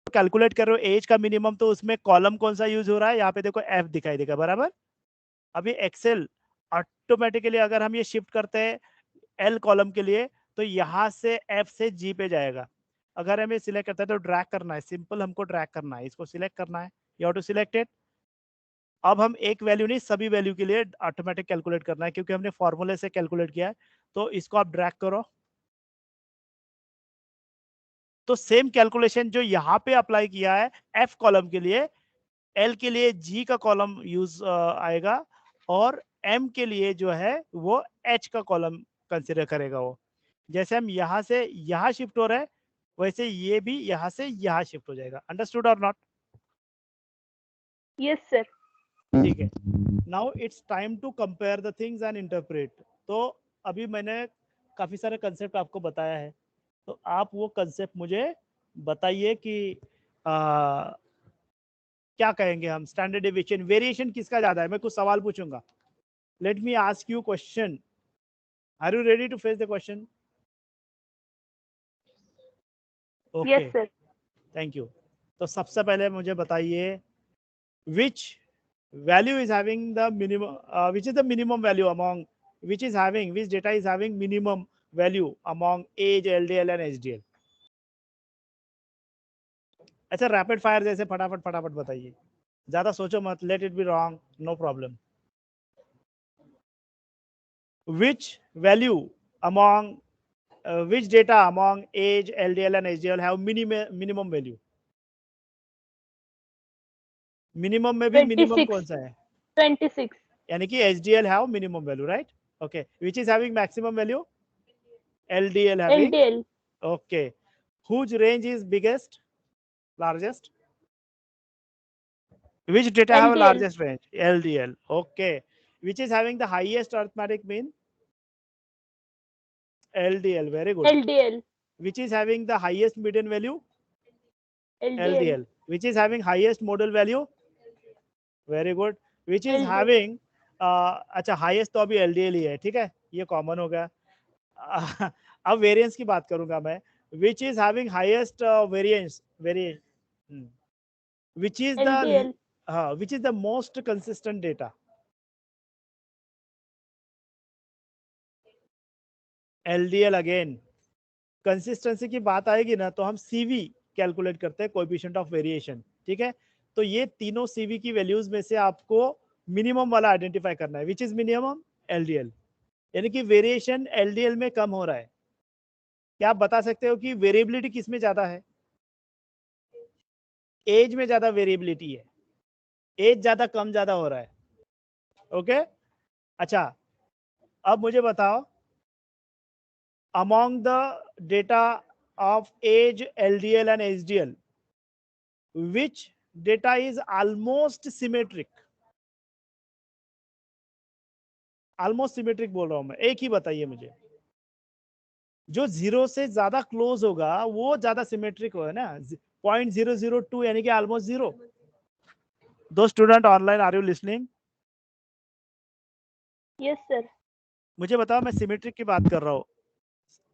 Calculate कर रहे हो एज का मिनिमम, तो उसमें कॉलम कौन सा यूज हो रहा है, यहाँ पे देखो एफ दिखाई देगा, बराबर। अभी एक्सेल ऑटोमेटिकली अगर हम ये शिफ्ट करते हैं एल कॉलम के लिए, तो यहाँ से एफ से जी पे जाएगा। अगर हमें सिलेक्ट करता है तो ड्रैग करना है, सिंपल हमको ड्रैग करना है, इसको सिलेक्ट करना है, you have to select it. अब हम एक वैल्यू नहीं सभी वैल्यू के लिए ऑटोमेटिक कैलकुलेट करना है, क्योंकि हमने फॉर्मूले से कैलकुलेट किया है। तो इसको आप ड्रैग करो, तो सेम कैलकुलेशन जो यहाँ पे अप्लाई किया है एफ कॉलम के लिए, एल के लिए जी का कॉलम यूज आएगा, और एम के लिए जो है वो एच का कॉलम कंसिडर करेगा वो। जैसे हम यहाँ से यहाँ शिफ्ट हो रहे हैं, वैसे ये भी यहाँ से यहाँ शिफ्ट हो जाएगा। अंडरस्टूड और नॉट? Yes sir. ठीक है। Now it's time to compare the things and interpret. तो अभी मैंने काफी सारे कंसेप्ट आपको बताया है, तो आप वो कंसेप्ट मुझे बताइए कि क्या कहेंगे हम, स्टैंडर्ड डेविएशन, वेरिएशन किसका ज्यादा है। मैं कुछ सवाल पूछूंगा, let me ask you question, are you ready to face the question? Okay, yes sir. Thank you. तो सबसे पहले मुझे बताइए, which value is having the minimum, which is the minimum value among, which data is having minimum value among age, LDL and HDL? अच्छा, rapid fire जैसे फटाफट फटाफट बताइए, ज्यादा सोचो मत, let it be wrong, no problem. which value among which data among age, LDL and HDL have minimum value? Minimum में भी मिनिमम 26। कौन सा है? 26। यानी कि HDL have minimum value, right? Okay, which is having maximum value? LDL having. LDL। Okay, whose range is biggest, largest? Which data have a LDL। largest range? LDL. Okay, which is having the highest arithmetic mean? LDL. Very good. LDL। Which is having the highest median value? LDL। LDL. Which is having highest modal value? Very good. Which is LDL। having अच्छा, highest तो अभी LDL ही है, ठीक है, ये common हो गया। अब वेरिएंस की बात करूंगा मैं, which is having highest variance, which is the, LDL। हाँ, which is the most consistent data? LDL again. Consistency की बात आएगी ना, तो हम CV कैलकुलेट करते हैं, कोएफिशिएंट ऑफ वेरिएशन, ठीक है। तो ये तीनों CV की वैल्यूज में से आपको मिनिमम वाला आइडेंटिफाई करना है, विच इज मिनिमम? LDL। यानी कि वेरिएशन LDL में कम हो रहा है। क्या आप बता सकते हो कि वेरिएबिलिटी किस में ज्यादा है? एज में ज्यादा वेरिएबिलिटी है, एज ज्यादा कम ज्यादा हो रहा है। ओके, अच्छा, अब मुझे बताओ, among the data of age, LDL and HDL, which data is almost symmetric? Almost symmetric बोल रहा हूं मैं, एक ही बताइए मुझे। जो जीरो से ज्यादा क्लोज होगा वो ज्यादा सिमेट्रिक होगा ना, 0.002 यानी कि ऑलमोस्ट जीरो। दो student online, are you listening? Yes sir. मुझे बताओ, मैं सिमेट्रिक की बात कर रहा हूँ।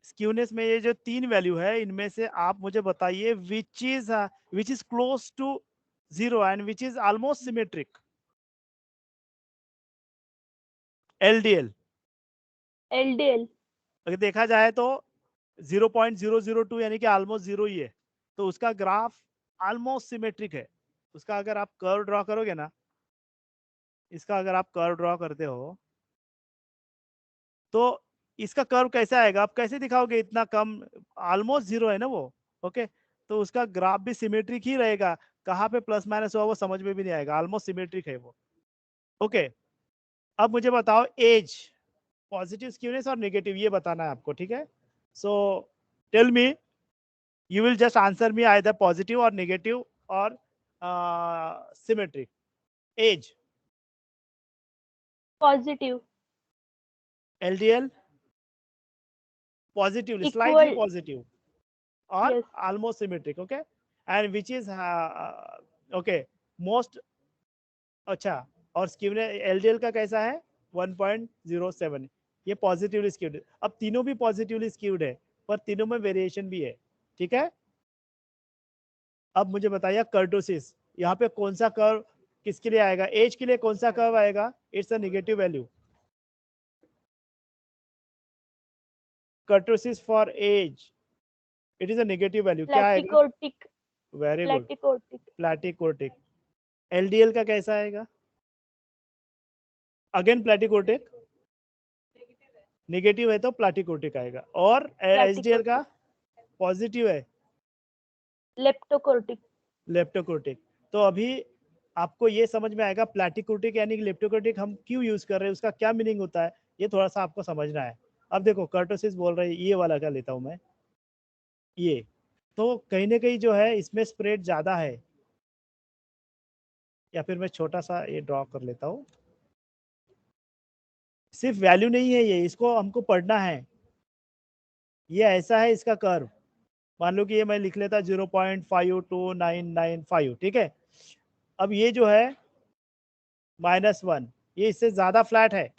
स्क्यूनेस में ये जो तीन वैल्यू है, इनमें से आप मुझे बताइए which is close to zero and which is almost symmetric? LDL। LDL। अगर देखा जाए तो 0.002 यानी कि ऑलमोस्ट जीरो ही है, तो उसका ग्राफ ऑलमोस्ट सिमेट्रिक है। उसका अगर आप कर्व ड्रॉ करोगे ना, इसका अगर आप कर्व ड्रॉ करते हो, तो इसका कर्व कैसा आएगा, आप कैसे दिखाओगे इतना कम? ऑलमोस्ट जीरो है ना वो। ओके, तो उसका ग्राफ भी सिमेट्रिक ही रहेगा, कहाँ पे प्लस माइनस हुआ वो समझ में भी नहीं आएगा, ऑलमोस्ट सिमेट्रिक है वो। ओके, अब मुझे बताओ एज, पॉजिटिव स्क्यूनेस और नेगेटिव, ये बताना है आपको, ठीक है। So tell me, you will just answer me either positive और नेगेटिव और symmetric. Age, positive. LDL positive, slightly equal. Positive और yes. almost symmetric, okay, and which is okay, most, अच्छा, और स्क्यूनेस LDL का कैसा है? 1.07, ये पॉजिटिवली स्क्यूड। अब तीनों भी पॉजिटिवली स्क्यूड है, पर तीनों में वेरिएशन भी है, ठीक है। अब मुझे बताइए कर्टोसिस, यहाँ पे कौन सा कर्व किसके लिए आएगा? एज के लिए कौन सा कर्व आएगा? It's a negative value. Kurtosis for age, it is a negative value. क्या आएगा? Platykurtic, very good, platykurtic, platykurtic. LDL का कैसा आएगा? अगेन प्लैटिकोर्टिक, नेगेटिव है तो प्लैटिकोर्टिक आएगा। और एचडीएल का प्लैटिकोर्टिक, पॉजिटिव है, लेप्टोकोर्टिक। लेप्टोकोर्टिक। तो अभी आपको ये समझ में आएगा प्लैटिकोर्टिक यानी कि लेप्टोकोर्टिक हम क्यों यूज कर रहे हैं, उसका क्या मीनिंग होता है, ये थोड़ा सा आपको समझना है। अब देखो कर्टोसिस बोल रहे हैं, ये वाला का लेता हूं मैं, ये तो कहीं ना कहीं जो है इसमें स्प्रेड ज्यादा है, या फिर मैं छोटा सा ये ड्रॉ कर लेता हूँ। सिर्फ वैल्यू नहीं है ये, इसको हमको पढ़ना है। ये ऐसा है इसका कर्व, मान लो कि ये मैं लिख लेता 0.52995, ठीक है। अब ये जो है -1, ये इससे ज्यादा फ्लैट है,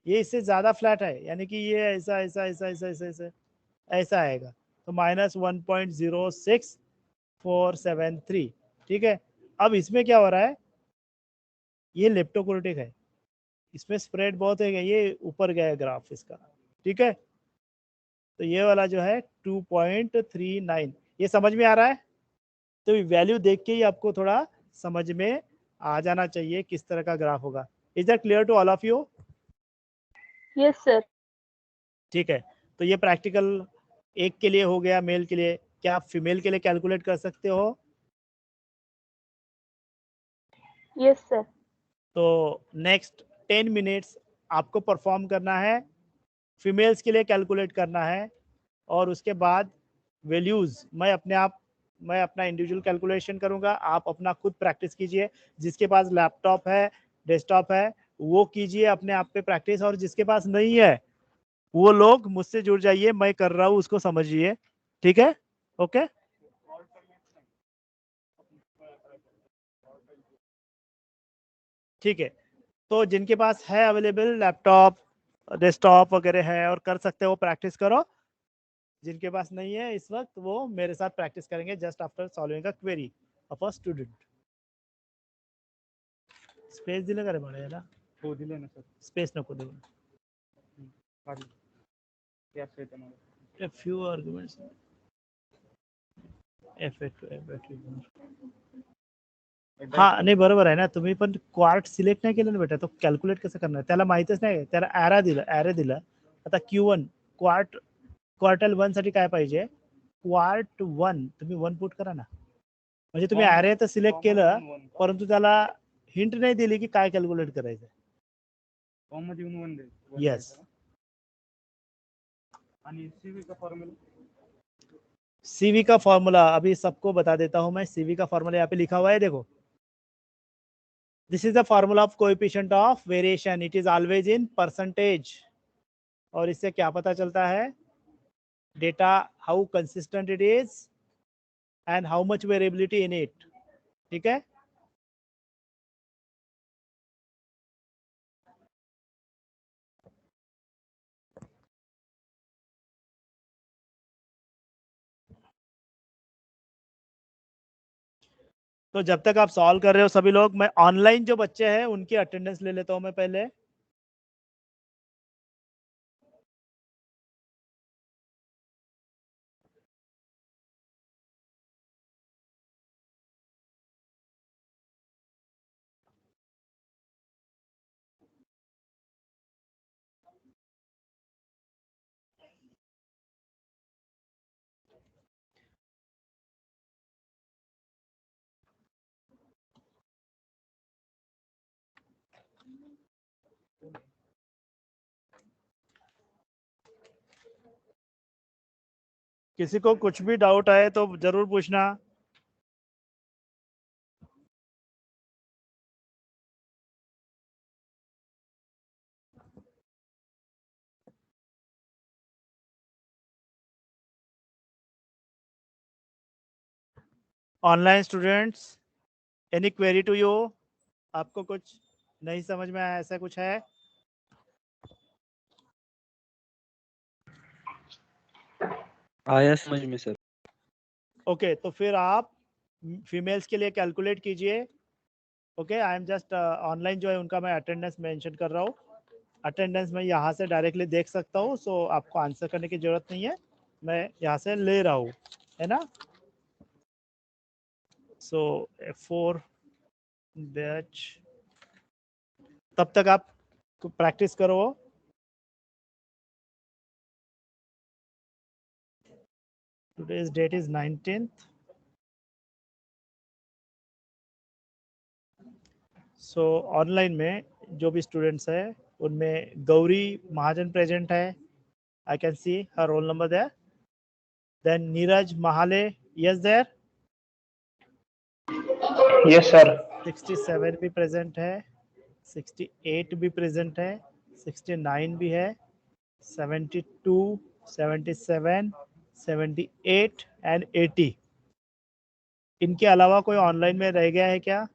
ये इससे ज्यादा फ्लैट है, यानी कि ये ऐसा ऐसा ऐसा ऐसा ऐसा ऐसा ऐसा आएगा। तो -1.06473, ठीक है। अब इसमें क्या हो रहा है, ये लेप्टोकोर्टिक है, इसमें स्प्रेड बहुत है, ये ऊपर गया है ग्राफ इसका, ठीक है। तो ये वाला जो है 2.39, ये समझ में आ रहा है? तो वैल्यू देख के ही आपको थोड़ा समझ में आ जाना चाहिए किस तरह का ग्राफ होगा। Is that clear to all of you? Yes sir. ठीक है, तो ये प्रैक्टिकल एक के लिए हो गया, मेल के लिए। क्या आप फीमेल के लिए कैलकुलेट कर सकते हो? Yes sir. तो नेक्स्ट 10 मिनट्स आपको परफॉर्म करना है, फीमेल्स के लिए कैलकुलेट करना है, और उसके बाद वैल्यूज मैं अपना इंडिविजुअल कैलकुलेशन करूंगा, आप अपना खुद प्रैक्टिस कीजिए। जिसके पास लैपटॉप है, डेस्कटॉप है, वो कीजिए अपने आप पे प्रैक्टिस, और जिसके पास नहीं है वो लोग मुझसे जुड़ जाइए, मैं कर रहा हूँ उसको समझिए, ठीक है? ओके, ठीक है। तो जिनके पास है अवेलेबल लैपटॉप, डेस्कटॉप वगैरह है और कर सकते हो, प्रैक्टिस करो। जिनके पास नहीं है इस वक्त, वो मेरे साथ प्रैक्टिस करेंगे just after solving a query of a student. Space दिले का रे बड़े ना, हो दिले ना सर. स्पेस नको देऊ। काढले. त्याच येते मला. A few arguments, हा नाही बरोबर आहे ना, तुम्ही पण क्वार्ट सिलेक्ट नाही केलं ना बेटा, तो कॅल्क्युलेट कसं करणार, त्याला माहितच नाही, त्याला ॲरे दिलं. आता Q1 क्वार्टल 1 साठी काय पाहिजे, क्वार्ट 1 तुम्ही 1 पुट करा ना, म्हणजे तुम्ही ॲरे तर सिलेक्ट केलं, परंतु त्याला हिंट नाही दिली की काय कॅल्क्युलेट करायचं. फॉर्म मध्ये येऊन वन दे. यस, आणि सीव्ही का फॉर्म्युला. सीवी का फॉर्मूला अभी सबको बता देता हूं मैं। सीवी का फॉर्मूला यहाँ पे लिखा हुआ है, देखो, this is the formula of coefficient of variation, it is always in percentage. और इससे क्या पता चलता है, data how consistent it is and how much variability in it, ठीक है। तो जब तक आप सॉल्व कर रहे हो सभी लोग, मैं ऑनलाइन जो बच्चे हैं उनकी अटेंडेंस ले लेता हूं मैं पहले। किसी को कुछ भी डाउट आए तो जरूर पूछना। Online students, any query to you? आपको कुछ नहीं समझ में आया, ऐसा कुछ है? आया समझ में सर। ओके, तो फिर आप फीमेल्स के लिए कैलकुलेट कीजिए। Okay, I am just online जो है उनका मैं अटेंडेंस मेंशन कर रहा हूँ। अटेंडेंस मैं यहाँ से डायरेक्टली देख सकता हूँ, सो आपको आंसर करने की जरूरत नहीं है, मैं यहाँ से ले रहा हूँ, है ना। सो F4 बैच, तब तक आप प्रैक्टिस करो। Today's date is 19th. So online में जो भी स्टूडेंट्स है उनमें गौरी महाजन प्रेजेंट है, I can see her roll number there. Then Neeraj Mahale, yes there. Yes sir. 67 भी प्रेजेंट है, 68 भी प्रेजेंट है, 69 भी है, 72, 77, 78 एंड 80। इनके अलावा कोई ऑनलाइन में रह गया है क्या?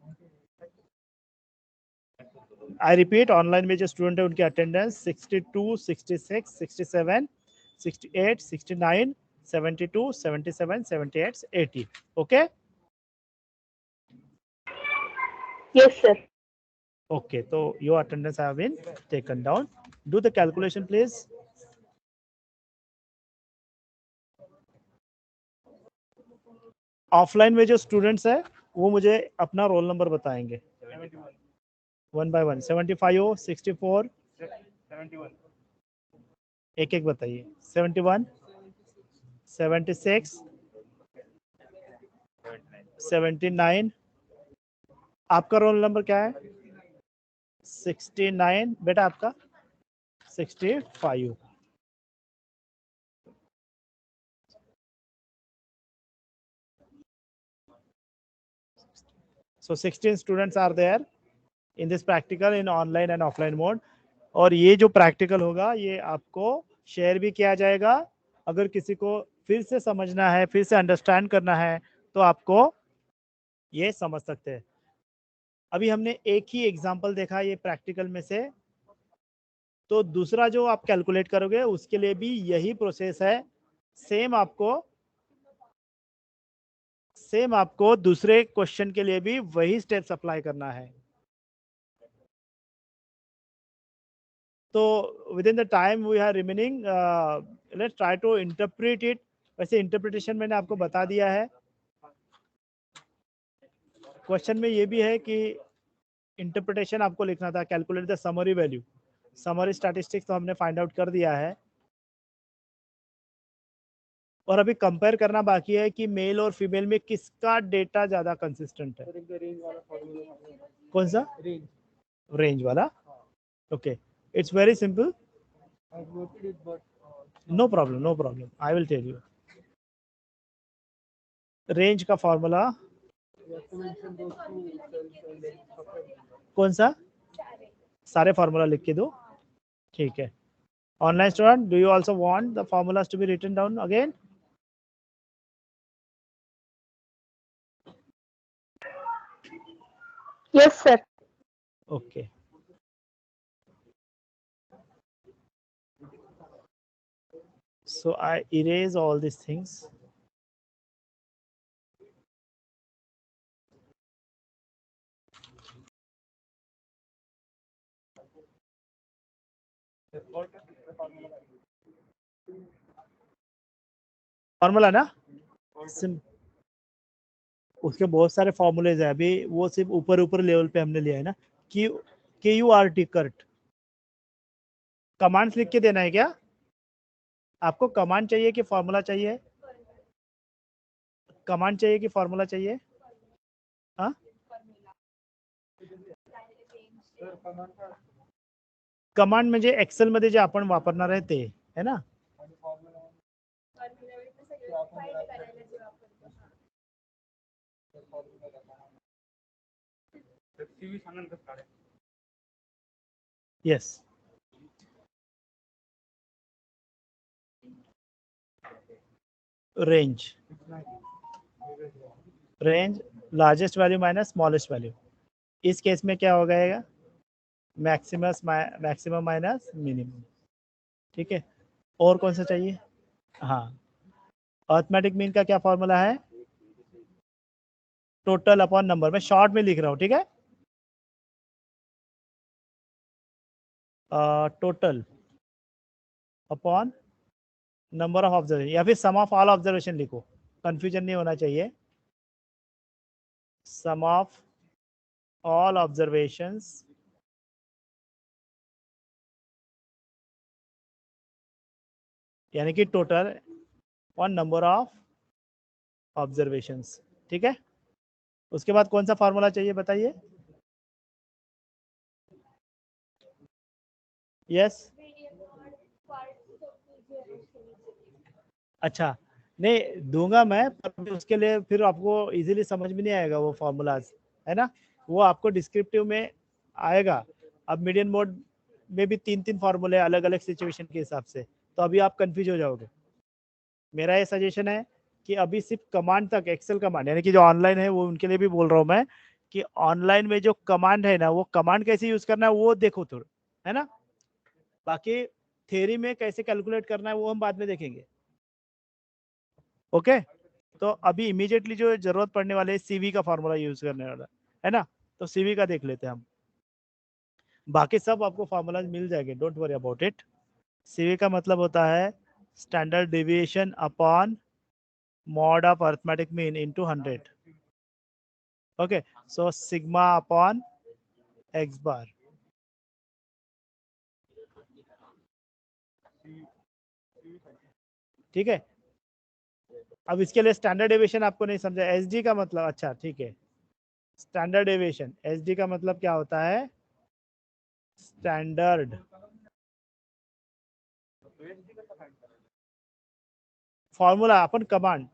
आई रिपीट, ऑनलाइन में जो स्टूडेंट है उनकी attendance 62, 66, 67, 68, 69, 72, 77, 78, 80। Okay Yes, sir. Okay, तो your attendance have been taken down. Do the calculation please. Offline में जो स्टूडेंट्स है वो मुझे अपना रोल नंबर बताएंगे 1 by 1। 75, 64, 71, एक एक बताइए। 71, 76, 79। आपका रोल नंबर क्या है? 69। बेटा आपका 65। So 16 students are there in this practical in online and offline mode। और ये जो प्रैक्टिकल होगा ये आपको शेयर भी किया जाएगा। अगर किसी को फिर से समझना है, फिर से अंडरस्टैंड करना है, तो आपको ये समझ सकते हैं। अभी हमने एक ही एग्जांपल देखा ये प्रैक्टिकल में से, तो दूसरा जो आप कैलकुलेट करोगे उसके लिए भी यही प्रोसेस है। सेम आपको दूसरे क्वेश्चन के लिए भी वही स्टेप्स अप्लाई करना है। तो within the time we are remaining, let's try to interpret it. वैसे इंटरप्रिटेशन मैंने आपको बता दिया है। क्वेश्चन में ये भी है कि इंटरप्रिटेशन आपको लिखना था, calculate the summary value. Summary statistics तो हमने फाइंड आउट कर दिया है, और अभी कंपेयर करना बाकी है कि मेल और फीमेल में किसका डेटा ज्यादा कंसिस्टेंट है। कौन सा? रेंज वाला। Okay, it's very simple. No problem, no problem, I will tell you. Range का फॉर्मूला कौन सा? सारे फॉर्मूला लिख के दो, ठीक है। Online student, do you also want the formulas to be written down again? Yes, sir. Okay. So I erase all these things. Formula ना उसके बहुत सारे फॉर्मूलेज है, अभी वो सिर्फ ऊपर ऊपर लेवल पे हमने लिया है ना। KURT कर्ट कमांड्स लिख के देना है क्या? आपको कमांड चाहिए कि फॉर्मूला चाहिए? कमांड चाहिए कि फॉर्मूला चाहिए? हाँ, कमांड म्हणजे एक्सेल मध्ये जे आपण वापरणार आहे ते है ना। CV सांगा कसं काढायचं. Yes, range largest value minus smallest value. इस केस में क्या हो जाएगा? मैक्सिमम माइनस मिनिमम, ठीक है। और कौन सा चाहिए? हाँ, अर्थमेटिक मीन का क्या फॉर्मूला है? टोटल अपॉन नंबर, मैं शॉर्ट में लिख रहा हूँ, ठीक है। Total upon number of observation, या फिर सम ऑफ ऑल ऑब्जर्वेशन लिखो, कंफ्यूजन नहीं होना चाहिए। सम ऑफ ऑल ऑब्जर्वेशंस यानी कि total on number of observations, ठीक है। उसके बाद कौन सा फॉर्मूला चाहिए बताइए। यस, अच्छा, नहीं दूंगा मैं, पर उसके लिए फिर आपको इजीली समझ में नहीं आएगा वो फॉर्मूलाज, है ना। वो आपको डिस्क्रिप्टिव में आएगा। अब मीडियन मोड में भी 3-3 फार्मूले अलग अलग सिचुएशन के हिसाब से, तो अभी आप कंफ्यूज हो जाओगे। मेरा ये सजेशन है कि अभी सिर्फ कमांड तक, एक्सेल कमांड यानी कि जो ऑनलाइन है वो उनके लिए भी बोल रहा हूँ मैं, कि ऑनलाइन में जो कमांड है ना, वो कमांड कैसे यूज करना है वो देखो थोड़ा, है ना। बाकी थ्योरी में कैसे कैलकुलेट करना है वो हम बाद में देखेंगे। ओके, तो अभी इमीडिएटली जो जरूरत पड़ने वाले सीवी का फॉर्मूला यूज करने वाला है ना, तो सीवी का देख लेते हैं हम। बाकी सब आपको फॉर्मूलाज मिल जाएंगे, don't worry about it. CV का मतलब होता है standard deviation upon mod of arithmetic mean into 100। Okay, so sigma upon X bar, ठीक है। अब इसके लिए स्टैंडर्ड डेविएशन आपको नहीं समझा, एसडी का मतलब, अच्छा ठीक है। स्टैंडर्ड डेविएशन, एसडी का मतलब क्या होता है, standard formula upon command.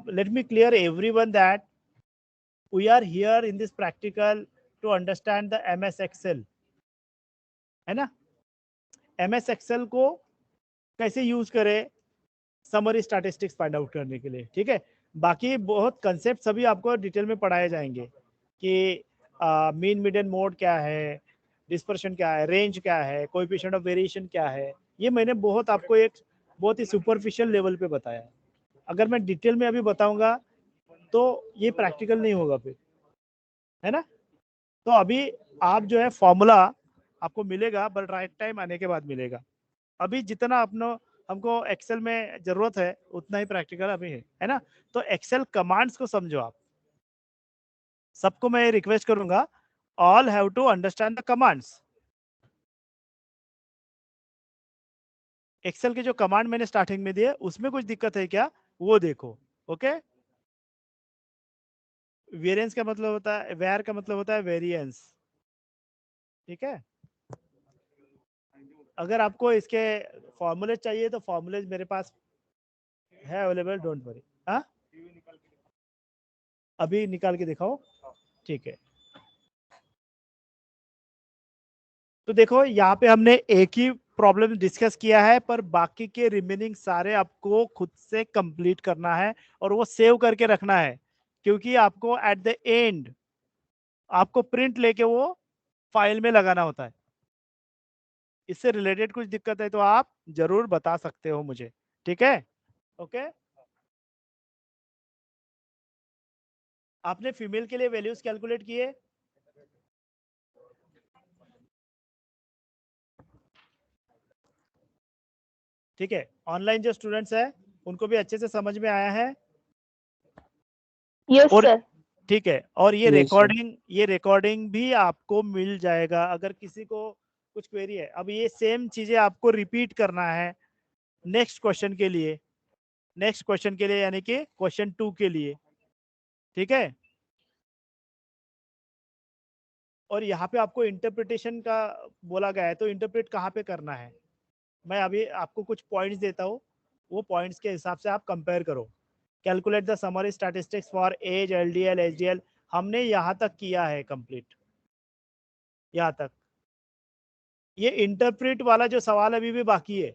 Let me clear everyone that we are here in this practical to understand the MS Excel, है ना। MS Excel को कैसे यूज करें समरी स्टैटिस्टिक्स फाइंड आउट करने के लिए, ठीक है। बाकी बहुत कंसेप्ट सभी आपको डिटेल में पढ़ाए जाएंगे कि मीन मीडियन मोड क्या है, डिस्पर्शन क्या है, रेंज क्या है, कोएफिशिएंट ऑफ वेरिएशन क्या है। ये मैंने बहुत आपको एक बहुत ही सुपरफिशियल लेवल पे बताया है। अगर मैं डिटेल में अभी बताऊंगा तो ये प्रैक्टिकल नहीं होगा फिर, है ना। तो अभी आप जो है फॉर्मूला आपको मिलेगा, बट राइट टाइम आने के बाद मिलेगा। अभी जितना अपनो हमको एक्सेल में जरूरत है उतना ही प्रैक्टिकल अभी है ना। तो एक्सेल कमांड्स को समझो आप, सबको मैं रिक्वेस्ट करूंगा, all have to understand the commands. Excel के जो कमांड मैंने स्टार्टिंग में दिए उसमें कुछ दिक्कत है क्या वो देखो। ओके, वेरिएंस का मतलब होता है, वेर का मतलब होता है वेरिएंस, ठीक है। अगर आपको इसके फॉर्मूले चाहिए तो फॉर्मूले मेरे पास है अवेलेबल, डोंट वरी। हाँ, अभी निकाल के दिखाओ, ठीक है। तो देखो यहाँ पे हमने एक ही प्रॉब्लम डिस्कस किया है, पर बाकी के रिमेनिंग सारे आपको खुद से कंप्लीट करना है और वो सेव करके रखना है, क्योंकि आपको एट द एंड आपको प्रिंट लेके वो फाइल में लगाना होता है। इससे रिलेटेड कुछ दिक्कत है तो आप जरूर बता सकते हो मुझे, ठीक है। ओके, आपने फीमेल के लिए वैल्यूज कैलकुलेट किए, ठीक है। ऑनलाइन जो स्टूडेंट्स है उनको भी अच्छे से समझ में आया है, यस और सर। ठीक है। और Yes, sir. ये रिकॉर्डिंग भी आपको मिल जाएगा अगर किसी को कुछ क्वेरी है। अब ये सेम चीजें आपको रिपीट करना है नेक्स्ट क्वेश्चन के लिए, नेक्स्ट क्वेश्चन के लिए यानी कि क्वेश्चन 2 के लिए, ठीक है। और यहाँ पे आपको इंटरप्रिटेशन का बोला गया है, तो इंटरप्रेट कहाँ पे करना है, मैं अभी आपको कुछ पॉइंट्स देता हूँ, वो पॉइंट्स के हिसाब से आप कंपेयर करो। Calculate the summary statistics for age, LDL, HDL, हमने यहाँ तक किया है कंप्लीट, यहाँ तक। ये इंटरप्रेट वाला जो सवाल अभी भी बाकी है,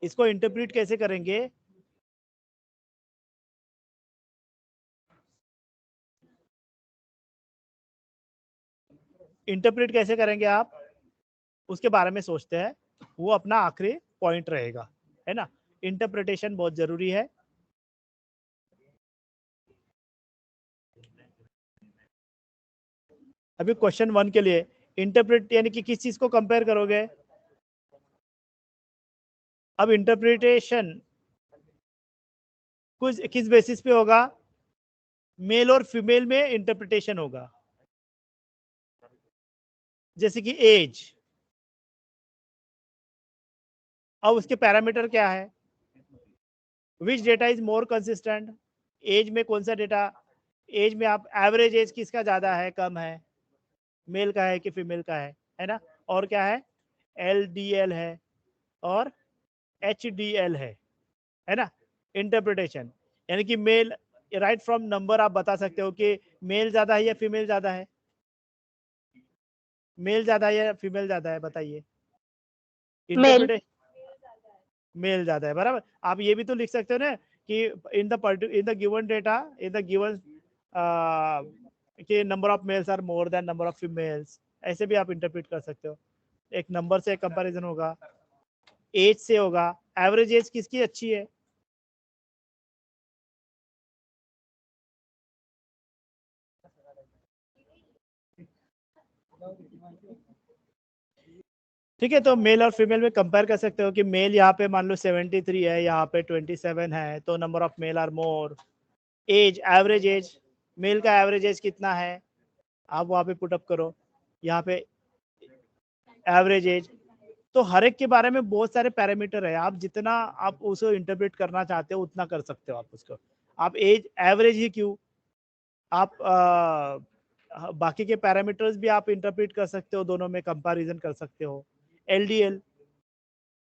इसको इंटरप्रेट कैसे करेंगे, इंटरप्रेट कैसे करेंगे आप, उसके बारे में सोचते हैं। वो अपना आखिरी पॉइंट रहेगा, है ना। इंटरप्रिटेशन बहुत जरूरी है। अभी क्वेश्चन 1 के लिए इंटरप्रेट यानी कि किस चीज को कंपेयर करोगे? अब इंटरप्रिटेशन कुछ किस बेसिस पे होगा? मेल और फीमेल में इंटरप्रिटेशन होगा। जैसे कि एज, अब उसके पैरामीटर क्या है? Which data is more consistent? Age में कौन सा डेटा? एज में आप एवरेज एज किसका ज्यादा है कम है? मेल का है कि फीमेल का है ना? और क्या है? LDL है और HDL है ना? इंटरप्रिटेशन यानी कि मेल, राइट फ्रॉम नंबर आप बता सकते हो कि मेल ज्यादा है या फीमेल ज्यादा है? मेल ज्यादा है या फीमेल ज्यादा है, बताइए। मेल। इंटरप्रिटेशन मेल ज्यादा है, बराबर। आप ये भी तो लिख सकते हो ना कि in the given data, in the given कि number of males are more than number of females, ऐसे भी आप इंटरप्रेट कर सकते हो। एक नंबर से कंपैरिजन होगा, एज से होगा। एवरेज एज किसकी अच्छी है? ठीक है, तो मेल और फीमेल में कंपेयर कर सकते हो कि मेल यहाँ पे मान लो 73 है, यहाँ पे 27 है, तो number of male are more. Age, average age, male का एवरेज एज कितना है? आप वहाँ पे पुटअप करो, यहाँ पे एवरेज एज। तो हर एक के बारे में बहुत सारे पैरामीटर है, आप जितना आप उसको इंटरप्रेट करना चाहते हो उतना कर सकते हो आप उसको। आप एज एवरेज ही क्यों, आप बाकी के पैरामीटर्स भी आप इंटरप्रेट कर सकते हो, दोनों में कंपैरिजन कर सकते हो। LDL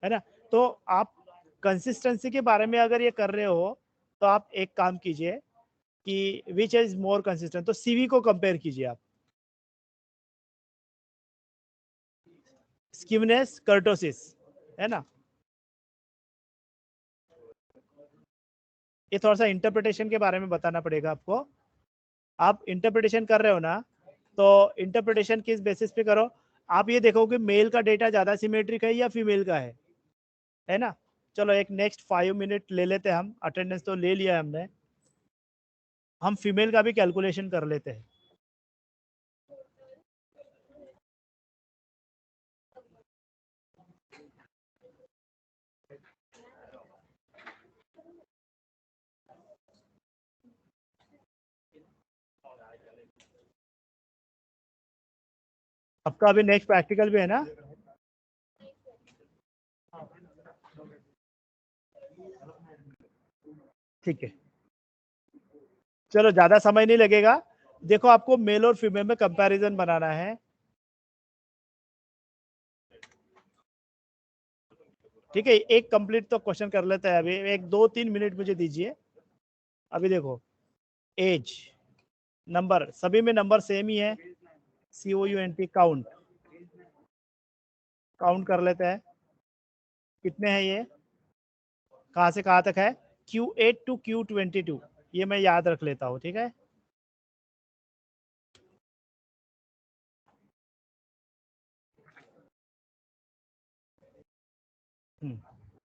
है ना? तो आप कंसिस्टेंसी के बारे में अगर ये कर रहे हो तो आप एक काम कीजिए कि विच इज मोर कंसिस्टेंट, तो CV को कंपेयर कीजिए आप। स्किवनेस, कर्टोसिस, है ना? ये थोड़ा सा इंटरप्रिटेशन के बारे में बताना पड़ेगा आपको। आप इंटरप्रिटेशन कर रहे हो ना, तो इंटरप्रिटेशन किस बेसिस पे करो? आप ये देखो कि मेल का डेटा ज्यादा सिमेट्रिक है या फीमेल का है ना? चलो एक नेक्स्ट 5 मिनट ले लेते हैं, हम अटेंडेंस तो ले लिया है हमने, हम फीमेल का भी कैलकुलेशन कर लेते हैं। आपका अभी नेक्स्ट प्रैक्टिकल भी है ना? ठीक है, चलो ज्यादा समय नहीं लगेगा। देखो आपको मेल और फीमेल में कंपैरिजन बनाना है। ठीक है, एक कंप्लीट तो क्वेश्चन कर लेते हैं अभी, एक 2-3 मिनट मुझे दीजिए। अभी देखो, एज, नंबर, सभी में नंबर सेम ही है। COUNT, काउंट, काउंट कर लेते हैं कितने हैं ये, कहाँ से कहाँ तक है? Q8 to Q22, ये मैं याद रख लेता हूँ, ठीक है।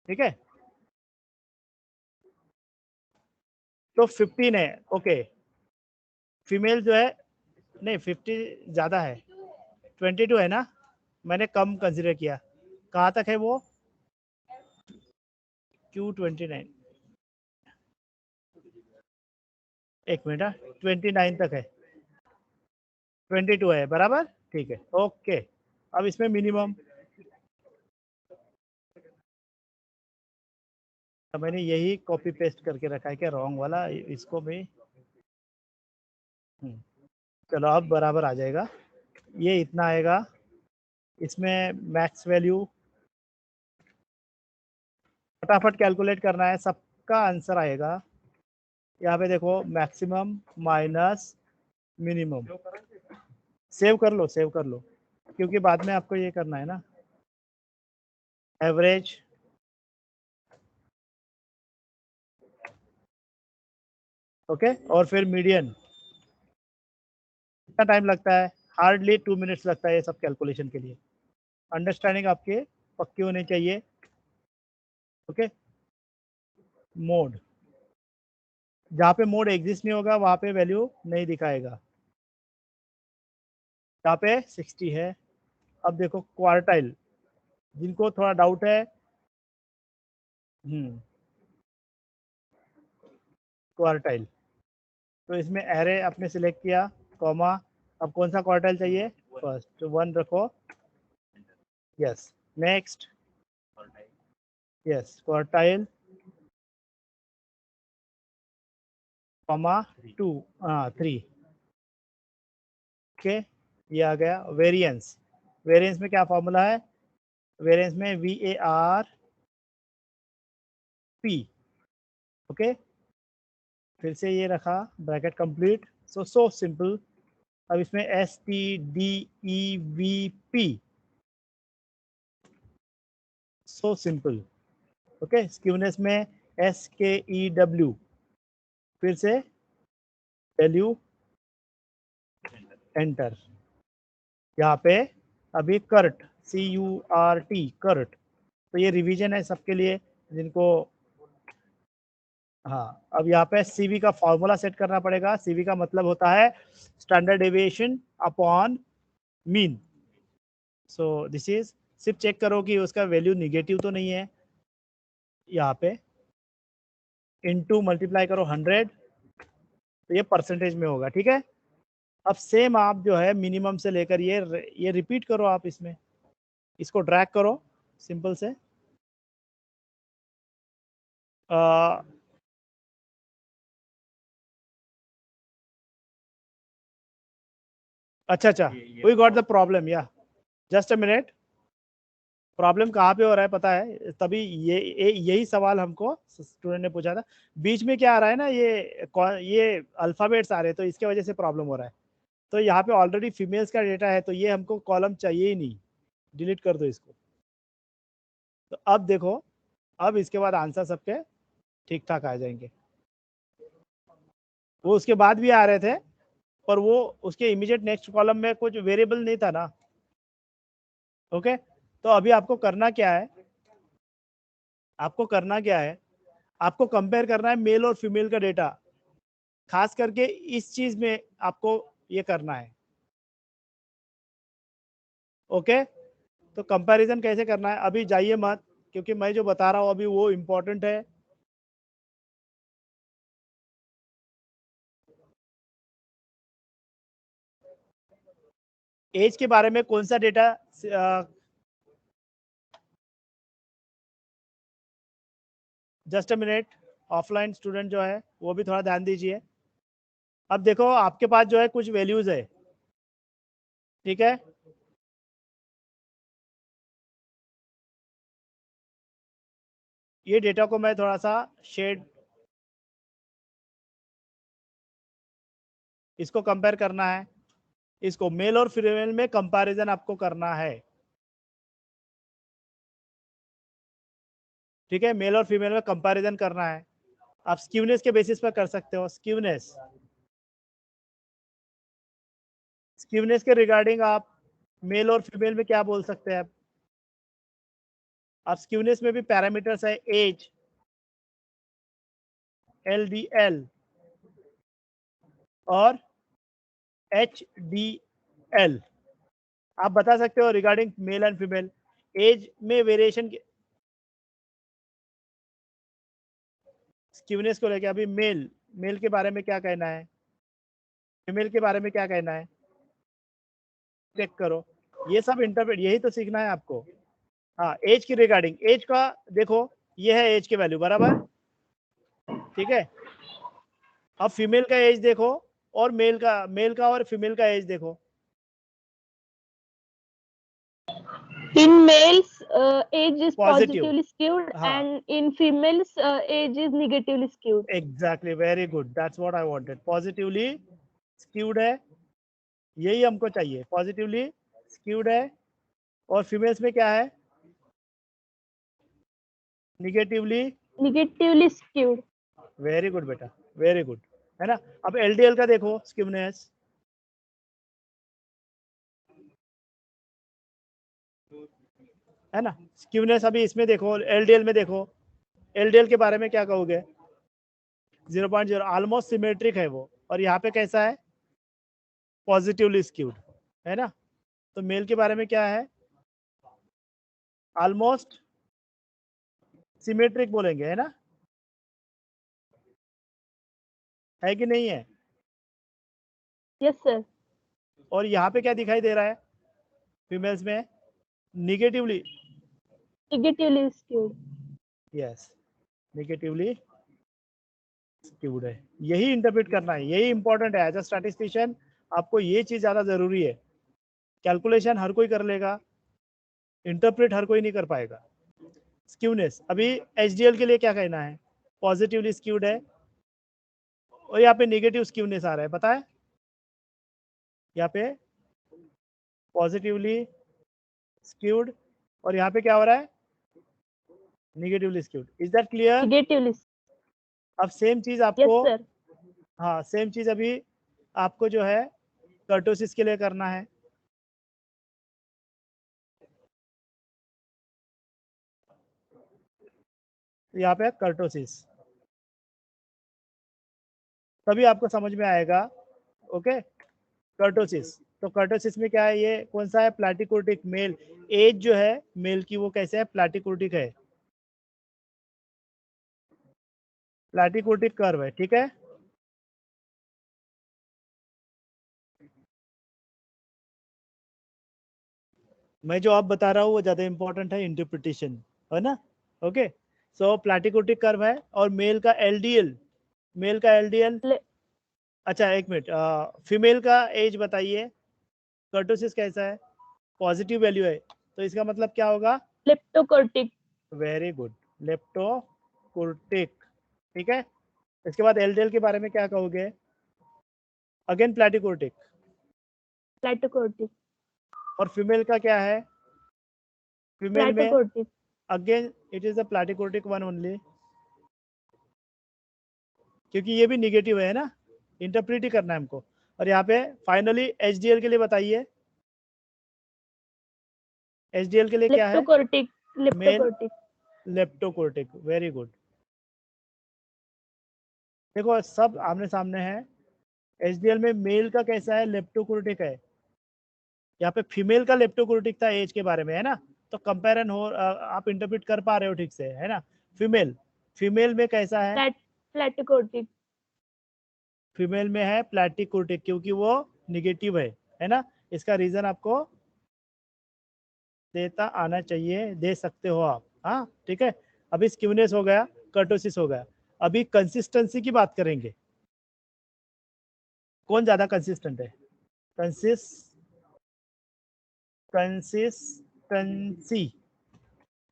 ठीक है, तो 15 है, ओके। फीमेल जो है, नहीं 50 ज्यादा है, 22 है ना, मैंने कम कंसिडर किया। कहाँ तक है वो? Q29, एक मिनट, 29 तक है, 22 है, बराबर, ठीक है, ओके। अब इसमें मिनिमम, तो मैंने यही कॉपी पेस्ट करके रखा है क्या, रॉन्ग वाला, इसको भी। चलो अब बराबर आ जाएगा, ये इतना आएगा। इसमें मैक्स वैल्यू फटाफट कैलकुलेट करना है, सबका आंसर आएगा। यहाँ पे देखो, मैक्सिमम माइनस मिनिमम, सेव कर लो, सेव कर लो, क्योंकि बाद में आपको ये करना है ना। एवरेज, ओके, और फिर मीडियन। कितना टाइम लगता है? हार्डली 2 मिनट्स लगता है ये सब कैलकुलेशन के लिए। अंडरस्टैंडिंग आपके पक्की होनी चाहिए, ओके। मोड, जहाँ पे मोड एग्जिस्ट नहीं होगा वहाँ पे वैल्यू नहीं दिखाएगा। यहाँ पे 60 है। अब देखो क्वार्टाइल, जिनको थोड़ा डाउट है, क्वार्टाइल, तो इसमें एरे आपने सिलेक्ट किया, कॉमा, अब कौन सा क्वार्टाइल चाहिए, फर्स्ट 1 रखो, yes, next, yes quartile, comma 2, हाँ 3, ओके, ये आ गया। वेरिएंस, वेरिएंस में क्या फॉर्मूला है, वेरिएंस में VAR P, ओके, फिर से ये रखा ब्रैकेट कंप्लीट, सो सिंपल। अब इसमें STDEVP, so simple, okay. Skewness में SKEW, फिर से वैल्यू, एंटर। यहाँ पे अभी कर्ट, CURT, कर्ट, तो ये रिवीजन है सबके लिए जिनको, हाँ। अब यहाँ पे CV का फॉर्मूला सेट करना पड़ेगा। CV का मतलब होता है standard deviation upon mean. So this is, सिर्फ चेक करो कि उसका वैल्यू निगेटिव तो नहीं है। यहाँ पे इनटू मल्टीप्लाई करो 100, तो ये परसेंटेज में होगा, ठीक है। अब सेम आप जो है मिनिमम से लेकर ये रिपीट करो, आप इसमें इसको ड्रैग करो सिंपल से। अच्छा, वी गॉट द प्रॉब्लम, या जस्ट अ मिनट। प्रॉब्लम कहाँ पे हो रहा है पता है, तभी यही सवाल हमको स्टूडेंट ने पूछा था। बीच में क्या आ रहा है ना, ये अल्फाबेट्स आ रहे हैं, तो इसके वजह से प्रॉब्लम हो रहा है। तो यहाँ पे ऑलरेडी फीमेल्स का डेटा है, तो ये हमको कॉलम चाहिए ही नहीं, डिलीट कर दो इसको। तो अब देखो, अब इसके बाद आंसर सबके ठीक ठाक आ जाएंगे। वो उसके बाद भी आ रहे थे, पर वो उसके इमीडिएट नेक्स्ट कॉलम में कुछ वेरिएबल नहीं था ना, ओके। तो अभी आपको करना क्या है, आपको कंपेयर करना है मेल और फीमेल का डेटा, खास करके इस चीज में आपको ये करना है, ओके। तो कंपैरिजन कैसे करना है, अभी जाइए मत, क्योंकि मैं जो बता रहा हूँ अभी वो इम्पोर्टेंट है। एज के बारे में कौन सा data, just a minute, offline student जो है वो भी थोड़ा ध्यान दीजिए। अब देखो आपके पास जो है कुछ वैल्यूज है, ठीक है। ये डेटा को मैं थोड़ा सा शेड, इसको कंपेयर करना है, इसको मेल और फीमेल में कंपैरिजन आपको करना है, ठीक है। मेल और फीमेल में कंपैरिजन करना है। आप स्क्यूनेस के बेसिस पर कर सकते हो, स्क्यूनेस के रिगार्डिंग आप मेल और फीमेल में क्या बोल सकते हैं आप स्क्यूनेस में भी पैरामीटर्स है, एज, LDL और HDL, आप बता सकते हो regarding male and female. Age में वेरिएशन स्क्यूनेस को लेके, अभी मेल के बारे में क्या कहना है, फीमेल के बारे में क्या कहना है, चेक करो। ये सब इंटरप्रेट, यही तो सीखना है आपको। हाँ, एज की रिगार्डिंग, एज का देखो, ये है एज की वैल्यू बराबर, ठीक है। अब फीमेल का एज देखो, और मेल का और फीमेल का एज देखो। In males, age is Positive. positively skewed, हाँ, and in females, age is negatively skewed. Exactly, very good, that's what I wanted. Positively skewed है, यही हमको चाहिए, पॉजिटिवली स्क्यूड है। और फीमेल्स में क्या है, negatively, Negatively skewed. Very good बेटा, वेरी गुड, है ना। अब LDL का देखो, स्क्यूनेस, है ना। स्क्यूनेस अभी इसमें देखो, LDL में देखो, LDL के बारे में क्या कहोगे, 0.0, ऑलमोस्ट सिमेट्रिक है वो। और यहाँ पे कैसा है, पॉजिटिवली स्क्यूड, है ना। तो मेल के बारे में क्या है, ऑलमोस्ट सिमेट्रिक बोलेंगे, है ना, है कि नहीं है। Yes sir. और यहाँ पे क्या दिखाई दे रहा है फीमेल्स में, negatively, negatively skewed. Yes, negatively skewed है। यही इंटरप्रेट करना है, यही इंपॉर्टेंट है एज अ स्टैटिस्टिशियन। आपको ये चीज ज्यादा जरूरी है। कैलकुलेशन हर कोई कर लेगा, इंटरप्रेट हर कोई नहीं कर पाएगा। स्क्यूनेस, अभी एचडीएल के लिए क्या कहना है, पॉजिटिवली स्क्यूड है, और यहाँ पे नेगेटिव स्क्यूनेस आ रहा है, पता है, यहाँ पे पॉजिटिवली स्क्यूड और यहाँ पे क्या हो रहा है, negatively skewed. Is that clear. Negatively. अब सेम चीज यस आपको, सर। हाँ सेम चीज अभी आपको जो है कर्टोसिस के लिए करना है। यहाँ पे कर्टोसिस, तभी आपको समझ में आएगा। ओके, कर्टोसिस, तो कर्टोसिस में क्या है, ये कौन सा है, प्लाटिकोटिक मेल। एज जो है मेल की वो कैसे है, प्लाटिकोटिक है, प्लाटिकोटिक कर्व है, ठीक है। मैं जो आप बता रहा हूँ वो ज्यादा इंपॉर्टेंट है, इंटरप्रिटेशन, है ना। ओके, सो प्लाटिकोटिक कर्व है, और मेल का एलडीएल, मेल का एलडीएल, अच्छा एक मिनट, फीमेल का एज बताइए, कर्टोसिस कैसा है, पॉजिटिव वैल्यू है, तो इसका मतलब क्या होगा, लेप्टोकोर्टिक। वेरी गुड, लेप्टोकोर्टिक, ठीक है। इसके बाद एलडीएल के बारे में क्या कहोगे, अगेन प्लाटिकोटिक, प्लेटोकोर्टिक। और फीमेल का क्या है, फीमेल में platykurtic. Again it is a platykurtic one only, क्योंकि ये भी निगेटिव है ना, इंटरप्रेट ही करना है हमको। और यहाँ पे फाइनली एचडीएल के लिए बताइए, एचडीएल के लिए क्या है, leptokurtic. Male, leptokurtic. Leptokurtic, very good. देखो सब आमने सामने है, एचडीएल में मेल का कैसा है, लेप्टोकोर्टिक है, यहाँ पे फीमेल का लेप्टोकोर्टिक था एज के बारे में, है ना। तो कंपेरिजन हो, आप इंटरप्रेट कर पा रहे हो ठीक से, है ना। फीमेल, फीमेल में कैसा है, प्लेटोकोर्टिक। फीमेल में है प्लाटिकोटिक, क्योंकि वो निगेटिव है ना। इसका रीजन आपको देता आना चाहिए, दे सकते हो आप, हाँ ठीक है। अभी स्क्यूनेस हो गया, कर्टोसिस हो गया, अभी कंसिस्टेंसी की बात करेंगे, कौन ज्यादा कंसिस्टेंट है, कंसिस्टेंसी,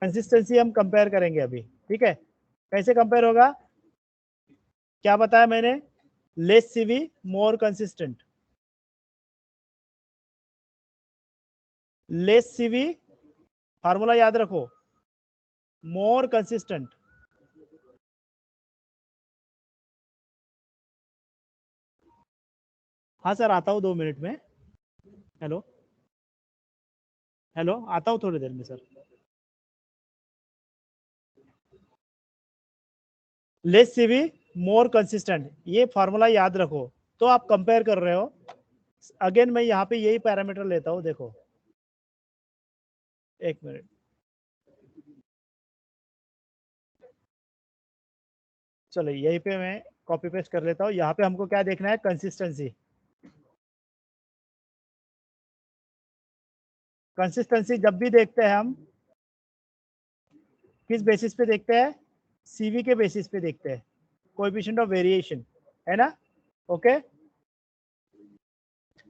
कंसिस्टेंसी हम कंपेयर करेंगे अभी, ठीक है। कैसे कंपेयर होगा, क्या बताया मैंने, less CV more consistent, less CV formula याद रखो, मोर कंसिस्टेंट। हाँ सर आता हूँ 2 मिनट में, हेलो हेलो, आता हूँ थोड़ी देर में सर। लेस सीवी मोर कंसिस्टेंट, ये फार्मूला याद रखो, तो आप कंपेयर कर रहे हो। अगेन मैं यहाँ पे यही पैरामीटर लेता हूँ, देखो एक मिनट, चलो यहीं पे मैं कॉपी पेस्ट कर लेता हूँ। यहाँ पे हमको क्या देखना है, कंसिस्टेंसी, कंसिस्टेंसी जब भी देखते हैं हम किस बेसिस पे देखते हैं, सीवी के बेसिस पे देखते हैं, कोएफिशिएंट ऑफ वेरिएशन, है ना। ओके,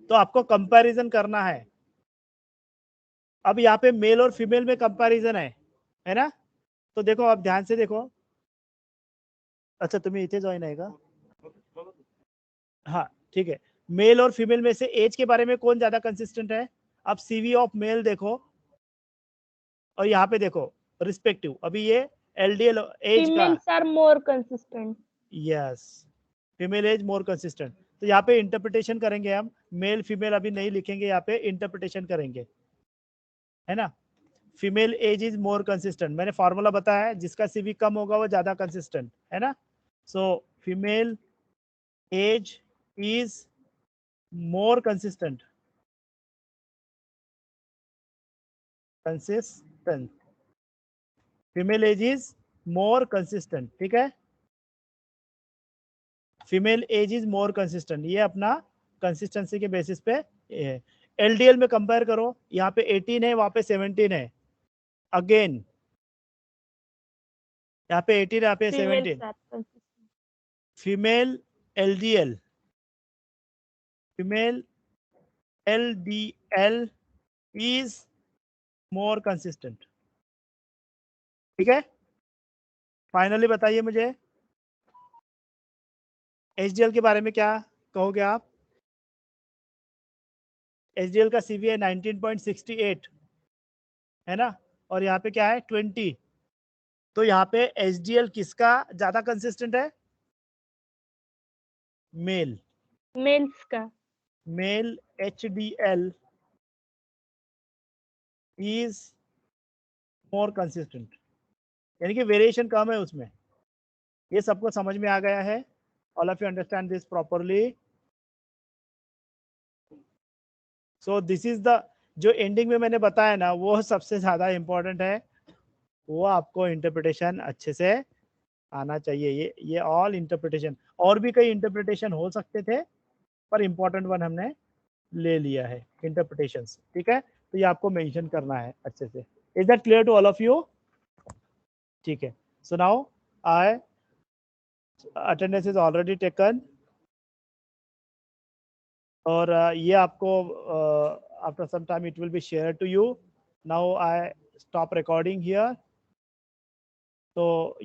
तो आपको कंपैरिजन करना है। अब यहाँ पे मेल और फीमेल में कंपैरिजन है ना। तो देखो अब ध्यान से देखो, अच्छा तुम्हें इथे ज्वाइन है का, हाँ ठीक है। मेल और फीमेल में से एज के बारे में कौन ज्यादा कंसिस्टेंट है, अब सीवी ऑफ मेल देखो, और यहाँ पे देखो रिस्पेक्टिव, अभी ये एलडीएल एज का, females are more consistent. Yes, female age more consistent. तो यहाँ पे इंटरप्रिटेशन करेंगे हम, मेल फीमेल अभी नहीं लिखेंगे, यहाँ पे इंटरप्रिटेशन करेंगे, है ना। Female age is more consistent, मैंने फॉर्मूला बताया है, जिसका सीवी कम होगा वो ज्यादा कंसिस्टेंट, है ना। So female age is more consistent, consistent, female age is more consistent, ठीक है, female age is more consistent, ये अपना कंसिस्टेंसी के बेसिस पे है। एलडीएल में कंपेयर करो, यहाँ पे 18 है, वहां पे 17 है, अगेन यहाँ पे 18 यहाँ पे Females 17, are consistent. Female LDL, female LDL is more consistent, ठीक है। फाइनली बताइए मुझे एचडीएल के बारे में क्या कहोगे आप। एचडीएल का सीवी है 19.68 है ना, और यहाँ पे क्या है 20, तो यहाँ पे एचडीएल किसका ज्यादा कंसिस्टेंट है, मेल, Males का male HDL is more consistent, यानी कि वेरिएशन कम है उसमें। ये सबको समझ में आ गया है, all of you understand this properly. So this is the, जो एंडिंग में मैंने बताया ना वो सबसे ज्यादा इंपॉर्टेंट है, वो आपको इंटरप्रिटेशन अच्छे से आना चाहिए। ये ऑल इंटरप्रिटेशन, और भी कई इंटरप्रिटेशन हो सकते थे पर इंपॉर्टेंट वन हमने ले लिया है इंटरप्रिटेशन, ठीक है, तो ये आपको मेंशन करना है अच्छे से। Is that clear to all of you, ठीक है। So now I attendance is already taken, और ये आपको after some time it will be share to you. Now I stop recording here, तो